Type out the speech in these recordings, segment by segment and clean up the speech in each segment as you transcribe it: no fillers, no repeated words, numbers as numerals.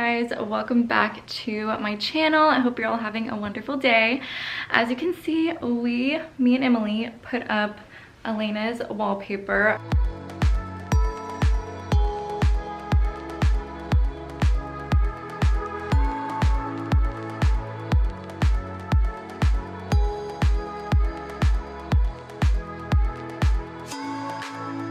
guys, welcome back to my channel. I hope you're all having a wonderful day. As you can see, me and Emily put up Elena's wallpaper.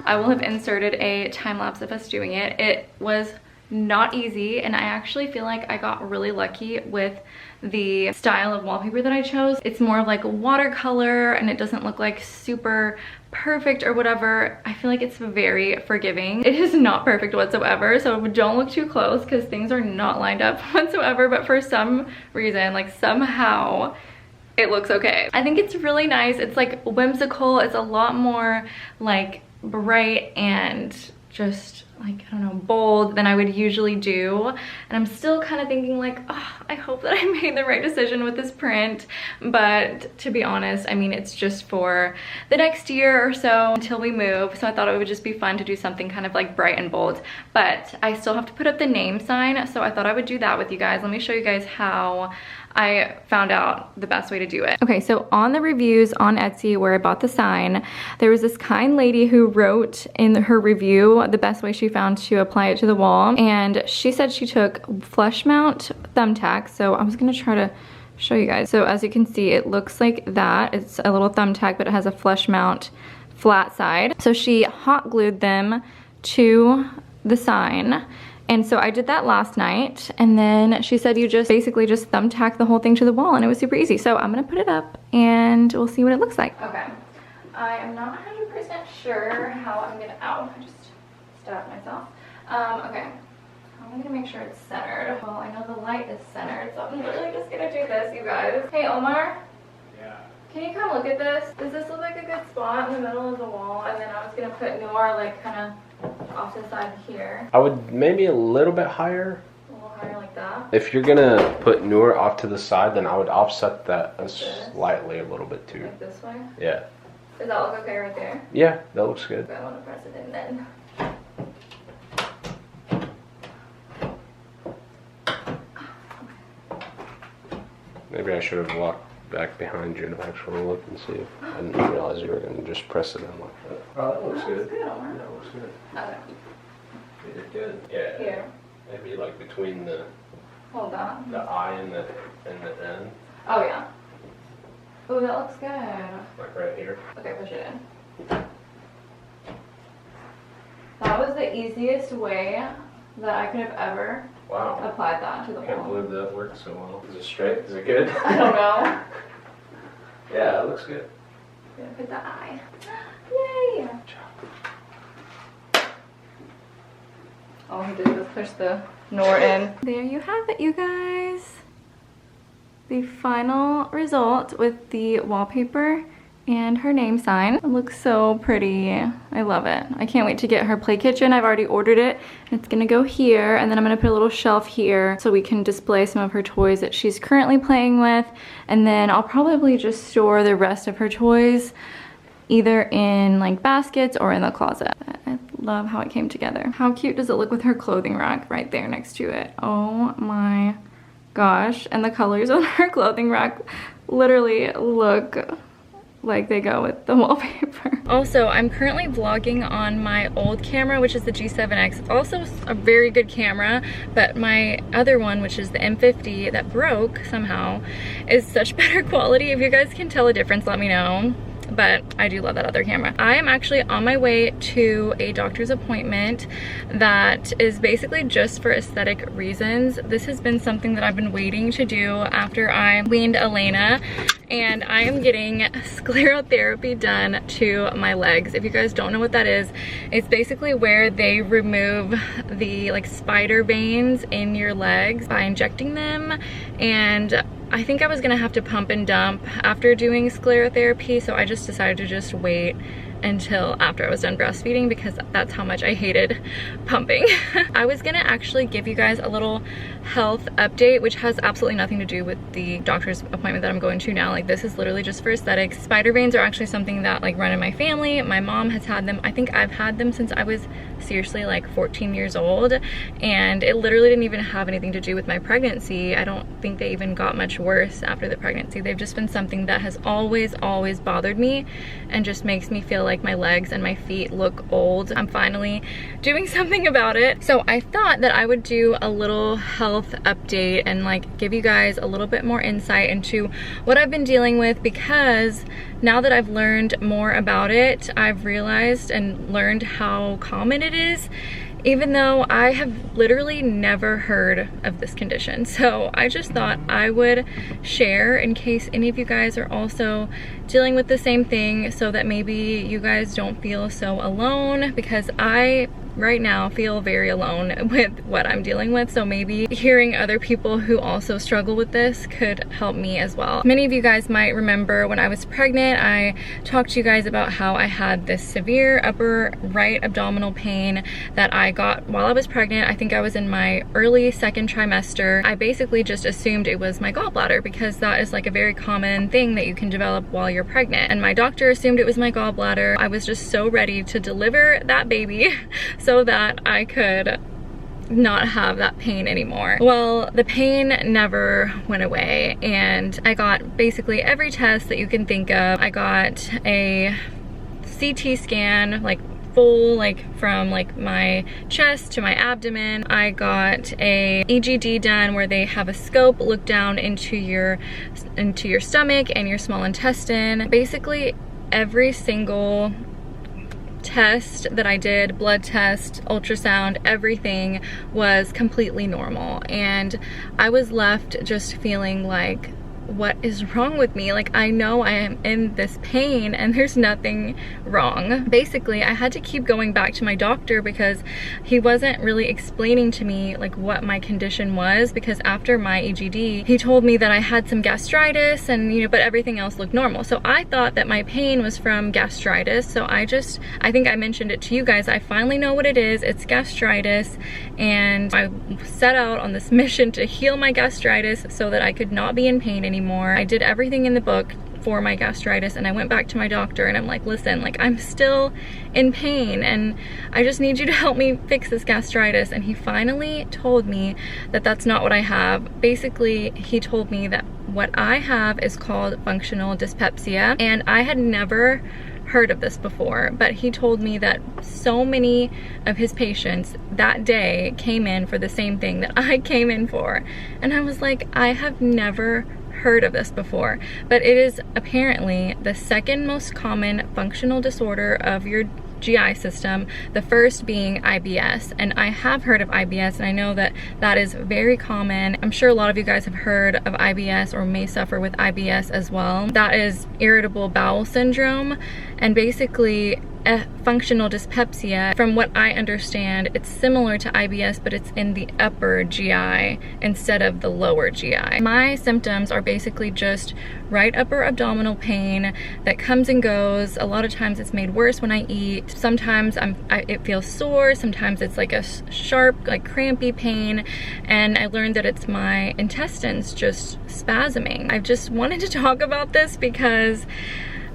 I will have inserted a time lapse of us doing it. It was not easy, and I actually feel like I got really lucky with the style of wallpaper that I chose. It's more of like a watercolor and it doesn't look like super perfect or whatever. I feel like it's very forgiving. It is not perfect whatsoever, so don't look too close because things are not lined up whatsoever, but for some reason, like somehow, it looks okay. I think it's really nice. It's like whimsical. It's a lot more like bright and just like, I don't know, bold than I would usually do. And I'm still kind of thinking like, oh, I hope that I made the right decision with this print. But to be honest, I mean, it's just for the next year or so until we move. So I thought it would just be fun to do something kind of like bright and bold. But I still have to put up the name sign. So I thought I would do that with you guys. Let me show you guys how I found out the best way to do it. Okay, so on the reviews on Etsy where I bought the sign, there was this kind lady who wrote in her review the best way she found to apply it to the wall. And she said she took flush mount thumbtacks. So I was gonna try to show you guys. So as you can see, it looks like that. It's a little thumbtack, but it has a flush mount flat side. So she hot glued them to the sign. And so I did that last night, and then she said you just basically just thumbtack the whole thing to the wall, and it was super easy. So I'm gonna put it up and we'll see what it looks like. Okay, I am not 100% sure how I'm gonna, ow, I just stabbed myself. Okay, I'm gonna make sure it's centered. Well, I know the light is centered, so I'm literally just gonna do this, you guys. Hey, Omar. Yeah. Can you come look at this? Does this look like a good spot in the middle of the wall? And then I was gonna put Noir like kind of off to the side here. I would maybe a little bit higher. A little higher like that. If you're gonna put Noor off to the side, then I would offset that slightly a little bit too. Like this way? Yeah. Does that look okay right there? Yeah, that looks good. Okay, I want to press it in then. Maybe I should have walked back behind you to actually look and see. I didn't realize you were gonna just press it in like that. Oh, that looks good. Good, Omar. Yeah, that looks good. Okay. You did good. Yeah. Here. Maybe like between the Hold on. eye and the N. Oh yeah. Oh, that looks good. Like right here. Okay, push it in. That was the easiest way that I could have ever applied that to the wall. I can't believe that worked so well. Is it straight? Is it good? I don't know. Yeah, it looks good. I'm gonna put the eye. Yay! All he did was push the Noor in. There you have it, you guys. The final result with the wallpaper and her name sign. It looks so pretty. I love it. I can't wait to get her play kitchen. I've already ordered it. It's gonna go here, and then I'm gonna put a little shelf here so we can display some of her toys that she's currently playing with. And then I'll probably just store the rest of her toys either in like baskets or in the closet. I love how it came together. How cute does it look with her clothing rack right there next to it? Oh my gosh. And the colors on her clothing rack literally look like they go with the wallpaper. Also, I'm currently vlogging on my old camera, which is the G7X. Also a very good camera, but my other one, which is the M50 that broke somehow, is such better quality. If you guys can tell a difference, let me know. But I do love that other camera. I am actually on my way to a doctor's appointment that is basically just for aesthetic reasons. This has been something that I've been waiting to do after I weaned Elena, and I am getting sclerotherapy done to my legs. If you guys don't know what that is, it's basically where they remove the like spider veins in your legs by injecting them, and I think I was gonna have to pump and dump after doing sclerotherapy, so I just decided to just wait until after I was done breastfeeding because that's how much I hated pumping. I was gonna actually give you guys a little health update, which has absolutely nothing to do with the doctor's appointment that I'm going to now. Like, this is literally just for aesthetics. Spider veins are actually something that like run in my family. My mom has had them. I think I've had them since I was seriously like 14 years old, and it literally didn't even have anything to do with my pregnancy. I don't think they even got much worse after the pregnancy. They've just been something that has always bothered me and just makes me feel like my legs and my feet look old. I'm finally doing something about it. So I thought that I would do a little health update and like give you guys a little bit more insight into what I've been dealing with, because now that I've learned more about it, I've realized and learned how common it is, even though I have literally never heard of this condition. So I just thought I would share in case any of you guys are also dealing with the same thing, so that maybe you guys don't feel so alone, because I right now feel very alone with what I'm dealing with. So maybe hearing other people who also struggle with this could help me as well. Many of you guys might remember when I was pregnant, I talked to you guys about how I had this severe upper right abdominal pain that I got while I was pregnant. I think I was in my early second trimester. I basically just assumed it was my gallbladder, because that is like a very common thing that you can develop while you're pregnant. And my doctor assumed it was my gallbladder. I was just so ready to deliver that baby so that I could not have that pain anymore. Well, the pain never went away, and I got basically every test that you can think of. I got a CT scan, like full, like from like my chest to my abdomen. I got a EGD done where they have a scope look down into your stomach and your small intestine. Basically every single test that I did, blood test, ultrasound, everything was completely normal, and I was left just feeling like, what is wrong with me? Like, I know I am in this pain and there's nothing wrong. Basically, I had to keep going back to my doctor because he wasn't really explaining to me like what my condition was, because after my EGD, he told me that I had some gastritis and, you know, but everything else looked normal. So I thought that my pain was from gastritis. So I think I mentioned it to you guys. I finally know what it is. It's gastritis. And I set out on this mission to heal my gastritis so that I could not be in pain anymore. I did everything in the book for my gastritis, and I went back to my doctor and I'm like, listen, like, I'm still in pain and I just need you to help me fix this gastritis. And he finally told me that that's not what I have. Basically, he told me that what I have is called functional dyspepsia, and I had never heard of this before, but he told me that so many of his patients that day came in for the same thing that I came in for. And I was like, I have never heard of this before, but it is apparently the second most common functional disorder of your GI system, the first being IBS. And I have heard of IBS, and I know that that is very common. I'm sure a lot of you guys have heard of IBS or may suffer with IBS as well. That is irritable bowel syndrome, and basically functional dyspepsia, from what I understand, it's similar to IBS, but it's in the upper GI instead of the lower GI. My symptoms are basically just right upper abdominal pain that comes and goes. A lot of times it's made worse when I eat. Sometimes it feels sore. Sometimes it's like a sharp, like crampy pain. And I learned that it's my intestines just spasming. I just wanted to talk about this because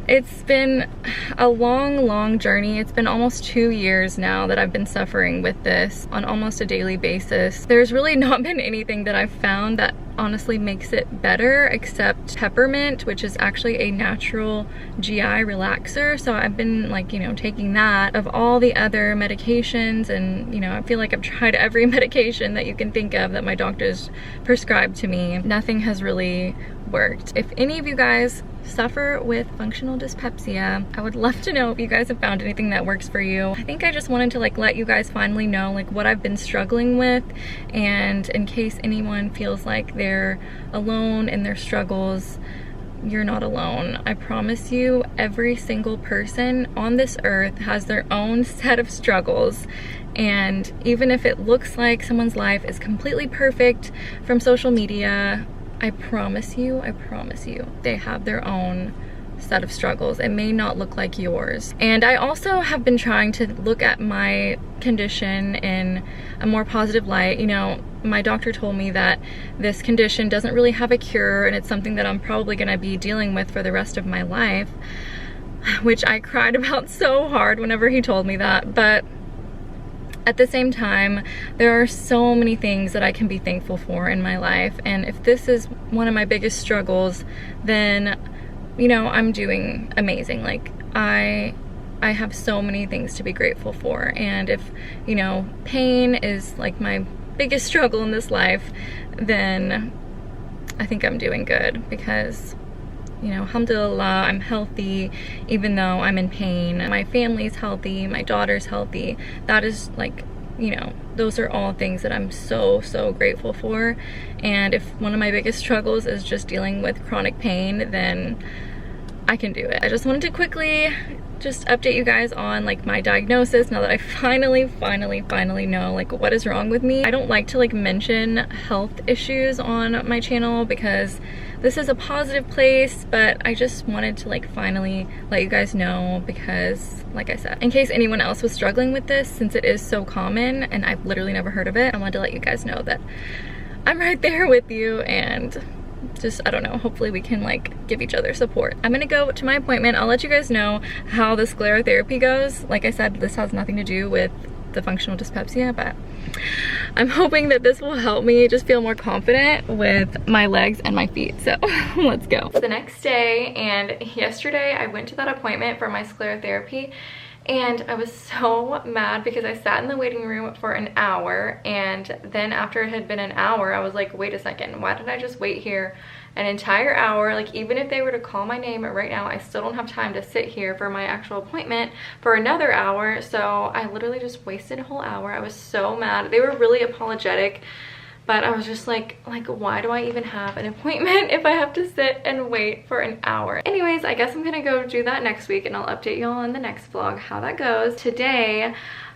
it's been a long journey. It's been almost 2 years now that I've been suffering with this on almost a daily basis. There's really not been anything that I've found that honestly makes it better except peppermint, which is actually a natural GI relaxer. So I've been like, you know, taking that. Of all the other medications, and you know, I feel like I've tried every medication that you can think of that my doctors prescribed to me. Nothing has really worked. If any of you guys suffer with functional dyspepsia, I would love to know if you guys have found anything that works for you. I think I just wanted to like let you guys finally know like what I've been struggling with, and in case anyone feels like they're alone in their struggles, you're not alone. I promise you, every single person on this earth has their own set of struggles. And even if it looks like someone's life is completely perfect from social media, I promise you, they have their own set of struggles. It may not look like yours. And I also have been trying to look at my condition in a more positive light. You know, my doctor told me that this condition doesn't really have a cure, and it's something that I'm probably gonna be dealing with for the rest of my life, which I cried about so hard whenever he told me that. But at the same time, there are so many things that I can be thankful for in my life. And if this is one of my biggest struggles, then, you know, I'm doing amazing. Like, I have so many things to be grateful for. And if, you know, pain is like my biggest struggle in this life, then I think I'm doing good, because, you know, alhamdulillah, I'm healthy even though I'm in pain. My family's healthy, my daughter's healthy. That is, like, you know, those are all things that I'm so grateful for. And if one of my biggest struggles is just dealing with chronic pain, then I can do it. I just wanted to quickly just update you guys on like my diagnosis now that I finally know like what is wrong with me. I don't like to like mention health issues on my channel because this is a positive place, but I just wanted to like finally let you guys know, because like I said, in case anyone else was struggling with this, since it is so common and I've literally never heard of it, I wanted to let you guys know that I'm right there with you, and just, I don't know, hopefully we can like give each other support. I'm gonna go to my appointment. I'll let you guys know how the sclerotherapy goes. Like I said, this has nothing to do with the functional dyspepsia, but I'm hoping that this will help me just feel more confident with my legs and my feet. So let's go. It's the next day, and yesterday I went to that appointment for my sclerotherapy, and I was so mad because I sat in the waiting room for an hour, and then after it had been an hour, I was like, wait a second, why did I just wait here an entire hour? Like, even if they were to call my name right now, I still don't have time to sit here for my actual appointment for another hour. So I literally just wasted a whole hour. I was so mad. They were really apologetic, but I was just like, why do I even have an appointment if I have to sit and wait for an hour? Anyways, I guess I'm gonna go do that next week, and I'll update y'all in the next vlog how that goes. Today,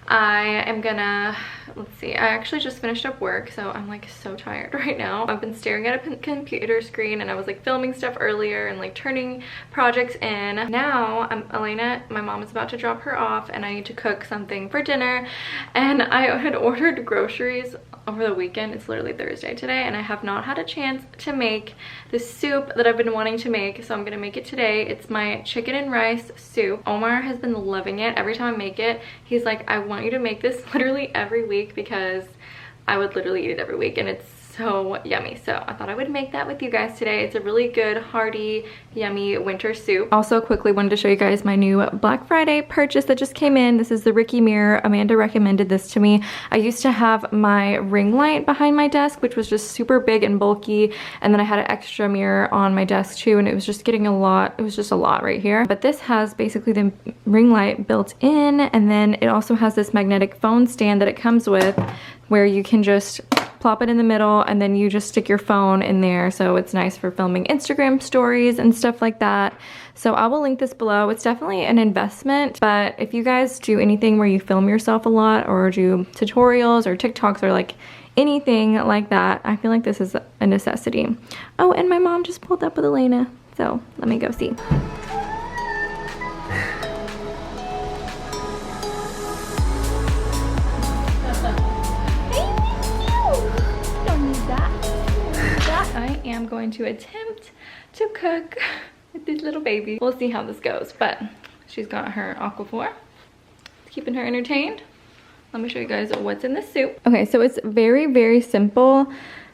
I am gonna, let's see, I actually just finished up work, so I'm like so tired right now. I've been staring at a computer screen, and I was like filming stuff earlier and like turning projects in. Now, Elena, my mom is about to drop her off, and I need to cook something for dinner. And I had ordered groceries over the weekend. It's literally Thursday today, and I have not had a chance to make the soup that I've been wanting to make, so I'm gonna make it today. It's my chicken and rice soup. Omar has been loving it. Every time I make it, he's like, I want you to make this literally every week, because I would literally eat it every week, and it's so yummy. So I thought I would make that with you guys today. It's a really good, hearty, yummy winter soup. Also, quickly wanted to show you guys my new Black Friday purchase that just came in. This is the Ricky mirror. Amanda recommended this to me. I used to have my ring light behind my desk, which was just super big and bulky, and then I had an extra mirror on my desk too, and it was just getting a lot. It was just a lot right here. But this has basically the ring light built in, and then it also has this magnetic phone stand that it comes with, where you can just plop it in the middle, and then you just stick your phone in there. So it's nice for filming Instagram stories and stuff like that. So I will link this below. It's definitely an investment, but if you guys do anything where you film yourself a lot, or do tutorials or TikToks or like anything like that, I feel like this is a necessity. Oh, and my mom just pulled up with Elena. So let me go see. I am going to attempt to cook with this little baby. We'll see how this goes, but she's got her Aquaphor. It's keeping her entertained. Let me show you guys what's in the soup. Okay, so it's very simple.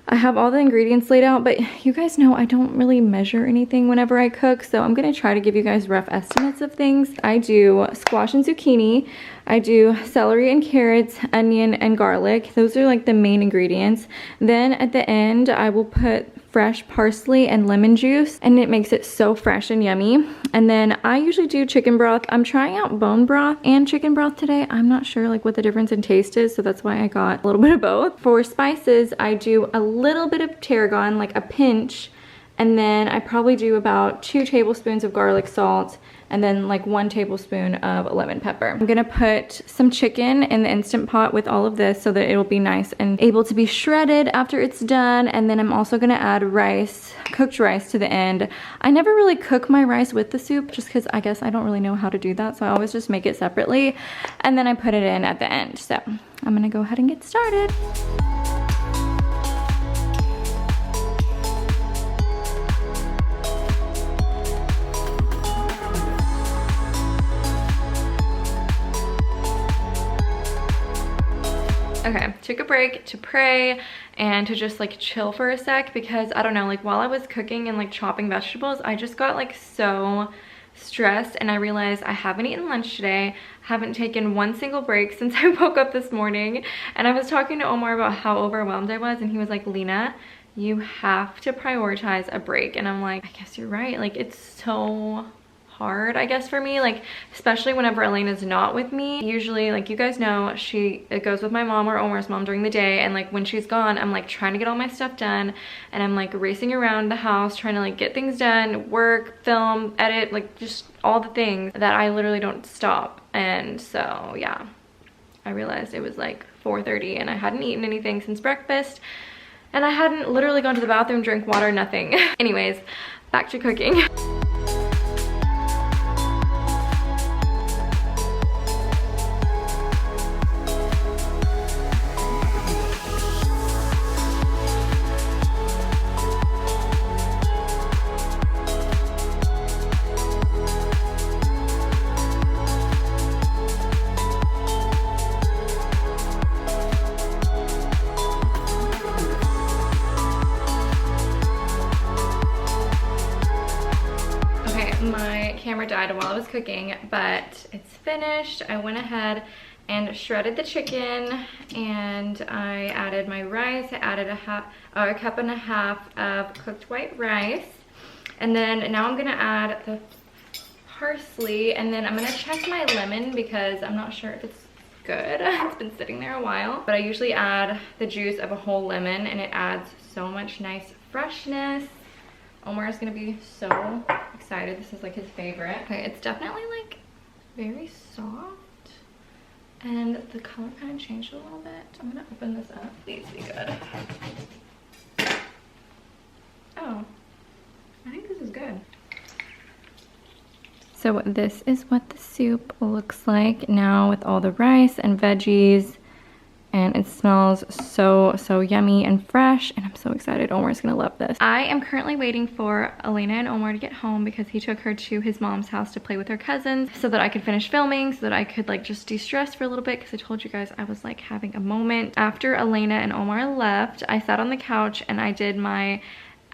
I have all the ingredients laid out, but you guys know I don't really measure anything whenever I cook, so I'm gonna try to give you guys rough estimates of things. I do squash and zucchini. I do celery and carrots, onion and garlic. Those are like the main ingredients. Then at the end, I will put fresh parsley and lemon juice, and it makes it so fresh and yummy. And then I usually do chicken broth. I'm trying out bone broth and chicken broth today. I'm not sure like what the difference in taste is, so that's why I got a little bit of both. For spices, I do a little bit of tarragon, like a pinch, and then I probably do about 2 tablespoons of garlic salt, and then like 1 tablespoon of lemon pepper. I'm gonna put some chicken in the Instant Pot with all of this so that it'll be nice and able to be shredded after it's done. And then I'm also gonna add rice, cooked rice to the end. I never really cook my rice with the soup just because I guess I don't really know how to do that, so I always just make it separately and then I put it in at the end. So I'm gonna go ahead and get started. Okay, took a break to pray and to just like chill for a sec because I don't know, like while I was cooking and like chopping vegetables, I just got like so stressed and I realized I haven't eaten lunch today, haven't taken 1 single break since I woke up this morning. And I was talking to Omar about how overwhelmed I was and he was like, Lena, you have to prioritize a break. And I'm like, I guess you're right. Like it's so hard, I guess, for me, like especially whenever Elena's not with me. Usually, like you guys know, it goes with my mom or Omar's mom during the day, and like when she's gone, I'm like trying to get all my stuff done and I'm like racing around the house trying to like get things done, work, film, edit, like just all the things that I literally don't stop. And so yeah, I realized it was like 4:30 and I hadn't eaten anything since breakfast and I hadn't literally gone to the bathroom, drank water, nothing. Anyways, back to cooking. My camera died while I was cooking, but it's finished. I went ahead and shredded the chicken and I added my rice. I added a 1.5 cups of cooked white rice. And then now I'm gonna add the parsley and then I'm gonna check my lemon because I'm not sure if it's good. It's been sitting there a while, but I usually add the juice of a whole lemon and it adds so much nice freshness. Omar is gonna be so excited. This is like his favorite. Okay, it's definitely like very soft and the color kind of changed a little bit. I'm gonna open this up. Please be good. Oh, I think this is good. So this is what the soup looks like now with all the rice and veggies. And it smells so yummy and fresh and I'm so excited. Omar's gonna love this. I am currently waiting for Elena and Omar to get home because he took her to his mom's house to play with her cousins so that I could finish filming, so that I could like just de-stress for a little bit because I told you guys I was like having a moment. After Elena and Omar left, I sat on the couch and I did my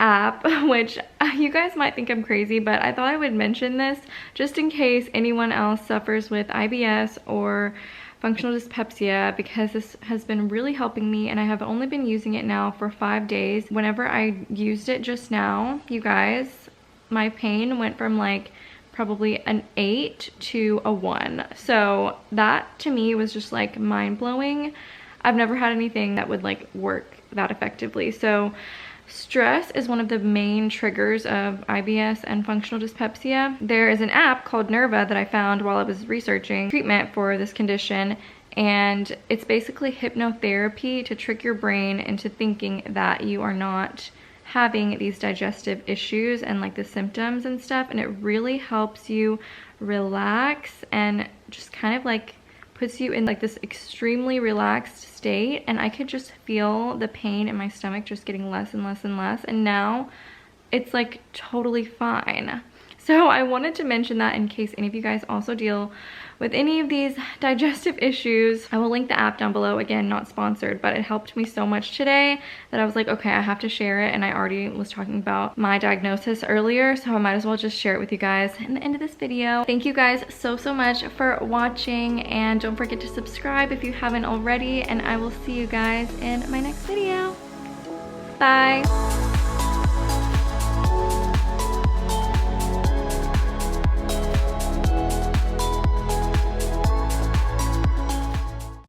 app, which you guys might think I'm crazy, but I thought I would mention this just in case anyone else suffers with IBS or functional dyspepsia, because this has been really helping me and I have only been using it now for 5 days. Whenever I used it just now, you guys, my pain went from like probably an 8 to a 1. So that to me was just like mind-blowing. I've never had anything that would like work that effectively. So stress is one of the main triggers of IBS and functional dyspepsia. There is an app called Nerva that I found while I was researching treatment for this condition, and it's basically hypnotherapy to trick your brain into thinking that you are not having these digestive issues and like the symptoms and stuff, and it really helps you relax and just kind of like puts you in like this extremely relaxed state. And I could just feel the pain in my stomach just getting less and less and less, and now it's like totally fine. So I wanted to mention that in case any of you guys also deal with any of these digestive issues. I will link the app down below. Again, not sponsored, but it helped me so much today that I was like, okay, I have to share it. And I already was talking about my diagnosis earlier, so I might as well just share it with you guys in the end of this video. Thank you guys so much for watching, and don't forget to subscribe if you haven't already, and I will see you guys in my next video. Bye.